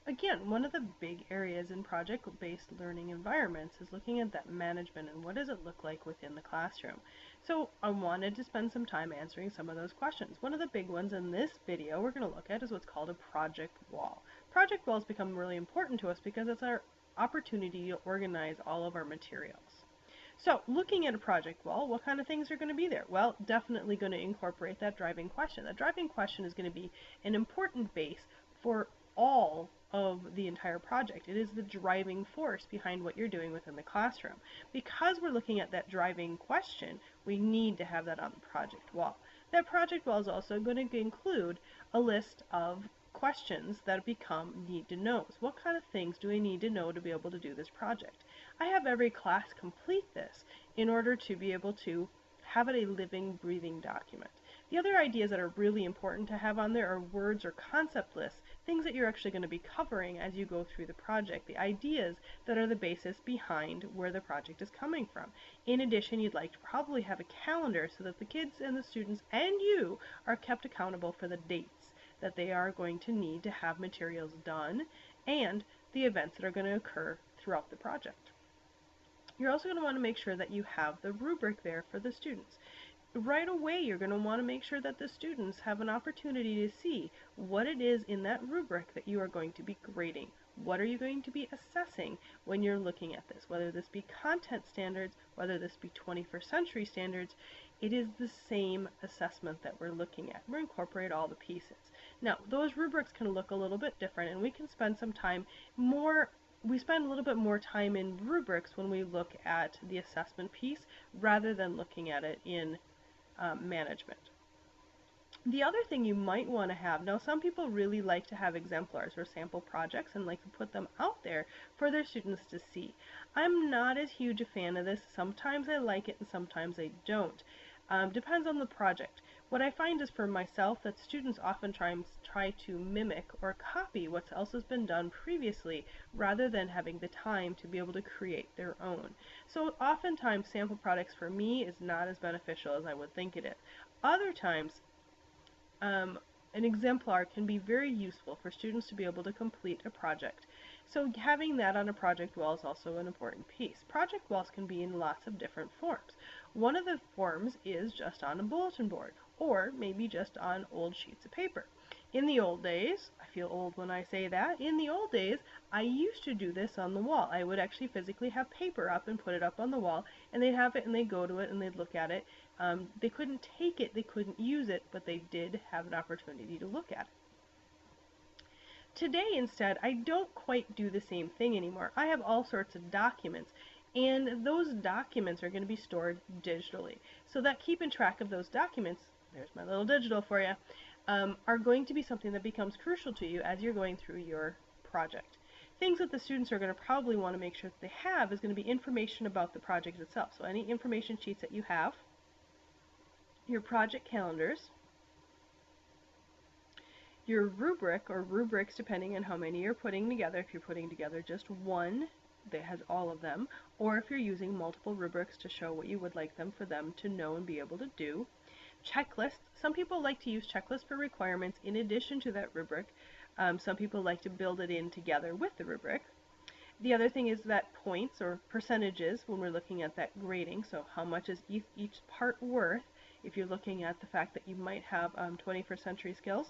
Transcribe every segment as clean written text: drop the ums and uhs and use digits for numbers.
Again, one of the big areas in project-based learning environments is looking at that management and what does it look like within the classroom. So I wanted to spend some time answering some of those questions. One of the big ones in this video we're going to look at is what's called a project wall. Project walls become really important to us because it's our opportunity to organize all of our materials. So looking at a project wall, what kind of things are going to be there? Well, definitely going to incorporate that driving question. That driving question is going to be an important base for all of the entire project. It is the driving force behind what you're doing within the classroom. Because we're looking at that driving question, we need to have that on the project wall. That project wall is also going to include a list of questions that become need to knows. What kind of things do I need to know to be able to do this project? I have every class complete this in order to be able to have it a living, breathing document. The other ideas that are really important to have on there are words or concept lists, things that you're actually going to be covering as you go through the project, the ideas that are the basis behind where the project is coming from. In addition, you'd like to probably have a calendar so that the kids and the students and you are kept accountable for the dates that they are going to need to have materials done and the events that are going to occur throughout the project. You're also going to want to make sure that you have the rubric there for the students. Right away, you're going to want to make sure that the students have an opportunity to see what it is in that rubric that you are going to be grading. What are you going to be assessing when you're looking at this? Whether this be content standards, whether this be 21st century standards, it is the same assessment that we're looking at. We're incorporate all the pieces. Now, those rubrics can look a little bit different, and we can spend some time we spend a little bit more time in rubrics when we look at the assessment piece rather than looking at it in management. The other thing you might want to have, now some people really like to have exemplars or sample projects and like to put them out there for their students to see. I'm not as huge a fan of this. Sometimes I like it and sometimes I don't. Depends on the project. What I find is for myself that students often try to mimic or copy what else has been done previously rather than having the time to be able to create their own. So oftentimes sample products for me is not as beneficial as I would think it is. Other times an exemplar can be very useful for students to be able to complete a project. So having that on a project wall is also an important piece. Project walls can be in lots of different forms. One of the forms is just on a bulletin board, or maybe just on old sheets of paper. In the old days, I feel old when I say that, in the old days, I used to do this on the wall. I would actually physically have paper up and put it up on the wall, and they'd have it and they'd go to it and they'd look at it. They couldn't take it, they couldn't use it, but they did have an opportunity to look at it. Today, instead, I don't quite do the same thing anymore. I have all sorts of documents, and those documents are going to be stored digitally. So that keeping track of those documents, there's my little digital for you, are going to be something that becomes crucial to you as you're going through your project. Things that the students are going to probably want to make sure that they have is going to be information about the project itself. So any information sheets that you have, your project calendars, your rubric or rubrics depending on how many you're putting together. If you're putting together just one that has all of them, or if you're using multiple rubrics to show what you would like them for them to know and be able to do. Checklists. Some people like to use checklists for requirements in addition to that rubric. Some people like to build it in together with the rubric. The other thing is that points or percentages when we're looking at that grading. So how much is each part worth if you're looking at the fact that you might have 21st century skills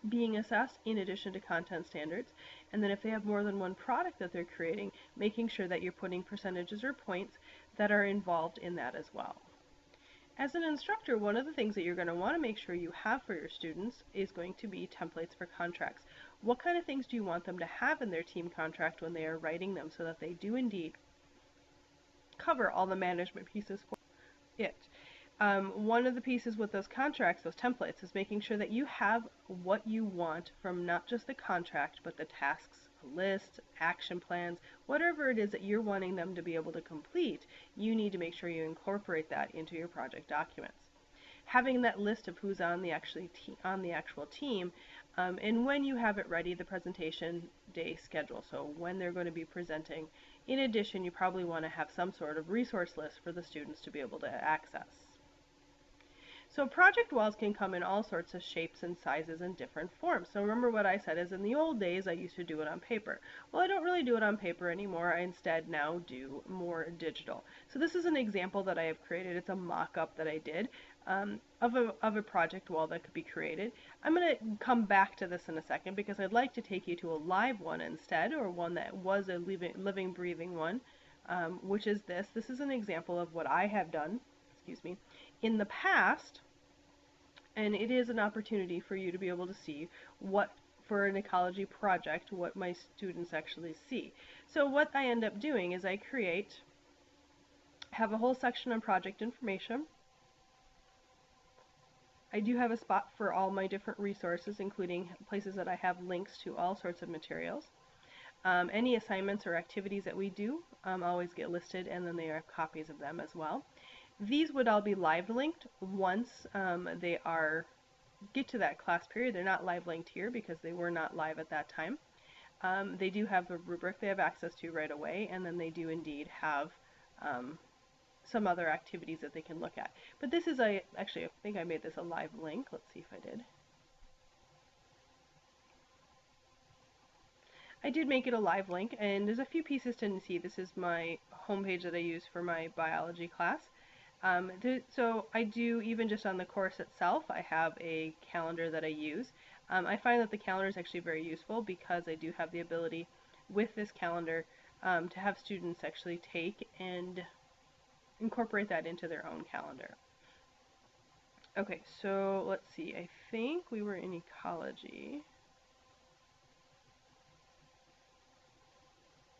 being assessed in addition to content standards. And then if they have more than one product that they're creating, making sure that you're putting percentages or points that are involved in that as well. As an instructor, one of the things that you're going to want to make sure you have for your students is going to be templates for contracts. What kind of things do you want them to have in their team contract when they are writing them so that they do indeed cover all the management pieces for it? One of the pieces with those contracts, those templates, is making sure that you have what you want from not just the contract, but the tasks, lists, action plans, whatever it is that you're wanting them to be able to complete. You need to make sure you incorporate that into your project documents. Having that list of who's on the actual team, and when you have it ready, the presentation day schedule, so when they're going to be presenting. In addition, you probably want to have some sort of resource list for the students to be able to access. So project walls can come in all sorts of shapes and sizes and different forms. So remember what I said is in the old days I used to do it on paper. Well, I don't really do it on paper anymore. I instead now do more digital. So this is an example that I have created. It's a mock-up that I did of a project wall that could be created. I'm going to come back to this in a second because I'd like to take you to a live one instead, or one that was a living breathing one, which is this. This is an example of what I have done, excuse me, in the past, and it is an opportunity for you to be able to see what, for an ecology project, what my students actually see. So what I end up doing is I have a whole section on project information. I do have a spot for all my different resources, including places that I have links to all sorts of materials. Any assignments or activities that we do always get listed, and then there are copies of them as well. These would all be live linked once they get to that class period. They're not live linked here because they were not live at that time. They do have the rubric they have access to right away, and then they do indeed have some other activities that they can look at. But this is actually, I think I made this a live link. Let's see if I did. I did make it a live link, and there's a few pieces to see. This is my homepage that I use for my biology class. So I do, even just on the course itself, I have a calendar that I use. I find that the calendar is actually very useful because I do have the ability with this calendar to have students actually take and incorporate that into their own calendar. Okay, so let's see. I think we were in ecology.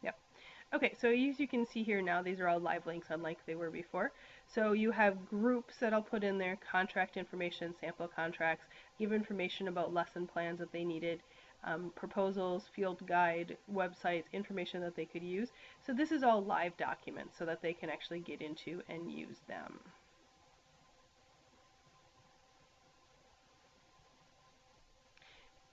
Yep. Okay, so as you can see here now, these are all live links unlike they were before. So you have groups that I'll put in there, contract information, sample contracts, give information about lesson plans if they needed, proposals, field guide, websites, information that they could use. So this is all live documents so that they can actually get into and use them.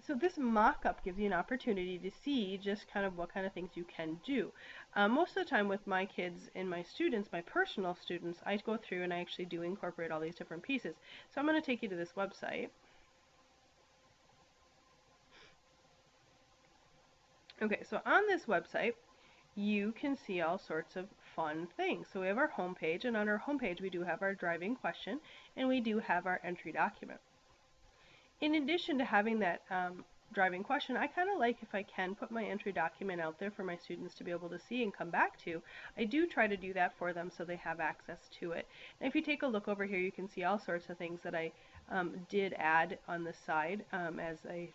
So this mock-up gives you an opportunity to see just kind of what kind of things you can do. Most of the time with my kids and my students, my personal students, I go through and I actually do incorporate all these different pieces. So I'm going to take you to this website. Okay, so on this website, you can see all sorts of fun things. So we have our home page, and on our home page we do have our driving question, and we do have our entry document. In addition to having that driving question, I kind of like, if I can, put my entry document out there for my students to be able to see and come back to. I do try to do that for them so they have access to it. And if you take a look over here, you can see all sorts of things that I did add on the side as a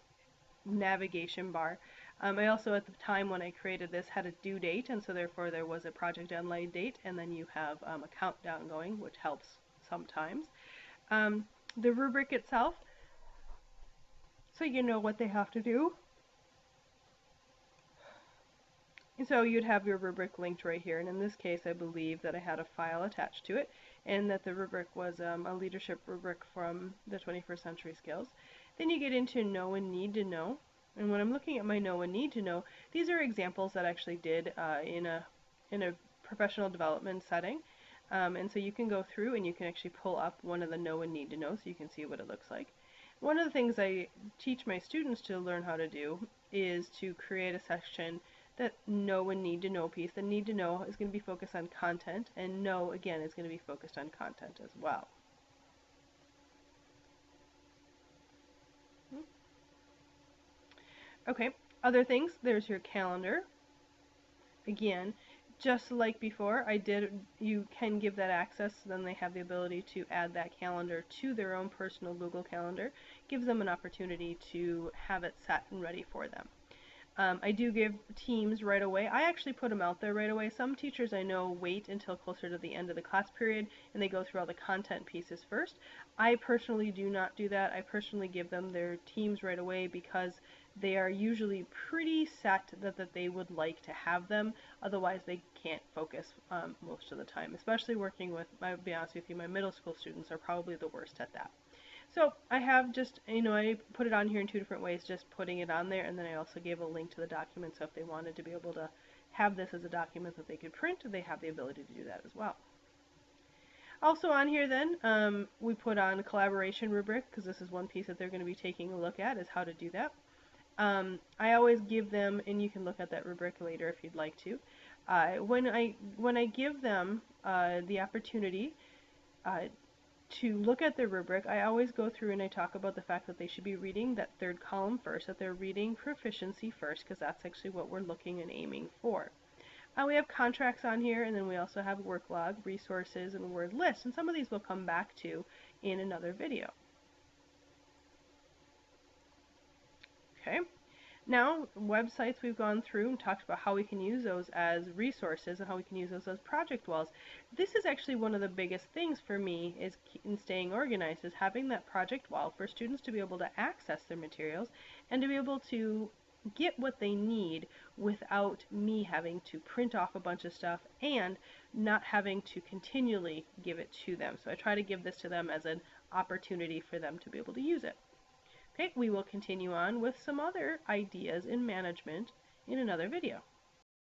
navigation bar. I also, at the time when I created this, had a due date, and so therefore there was a project deadline date, and then you have a countdown going, which helps sometimes. The rubric itself, so you know what they have to do. And so you'd have your rubric linked right here, and in this case I believe that I had a file attached to it, and that the rubric was a leadership rubric from the 21st Century Skills. Then you get into know and need to know. And when I'm looking at my know and need to know, these are examples that I actually did in a professional development setting. And so you can go through and you can actually pull up one of the know and need to know so you can see what it looks like. One of the things I teach my students to learn how to do is to create a section that know and need to know piece. The need to know is going to be focused on content, and know, again, is going to be focused on content as well. Okay, other things, there's your calendar. Again, just like before, you can give that access, so then they have the ability to add that calendar to their own personal Google Calendar. Gives them an opportunity to have it set and ready for them. I do give teams right away. I actually put them out there right away. Some teachers I know wait until closer to the end of the class period and they go through all the content pieces first. I personally do not do that. I personally give them their teams right away because they are usually pretty set that they would like to have them. Otherwise they can't focus most of the time. Especially working with, I'll be honest with you, my middle school students are probably the worst at that. So I have just, I put it on here in two different ways, just putting it on there, and then I also gave a link to the document, so if they wanted to be able to have this as a document that they could print, they have the ability to do that as well. Also on here then, we put on a collaboration rubric because this is one piece that they're going to be taking a look at, is how to do that. I always give them, and you can look at that rubric later if you'd like to. When I give them the opportunity to look at the rubric, I always go through and I talk about the fact that they should be reading that third column first, that they're reading proficiency first, because that's actually what we're looking and aiming for. We have contracts on here, and then we also have work log, resources, and word list, and some of these we'll come back to in another video. Okay. Now, websites we've gone through and talked about how we can use those as resources and how we can use those as project walls. This is actually one of the biggest things for me is in staying organized, is having that project wall for students to be able to access their materials and to be able to get what they need without me having to print off a bunch of stuff and not having to continually give it to them. So I try to give this to them as an opportunity for them to be able to use it. Okay, we will continue on with some other ideas in management in another video.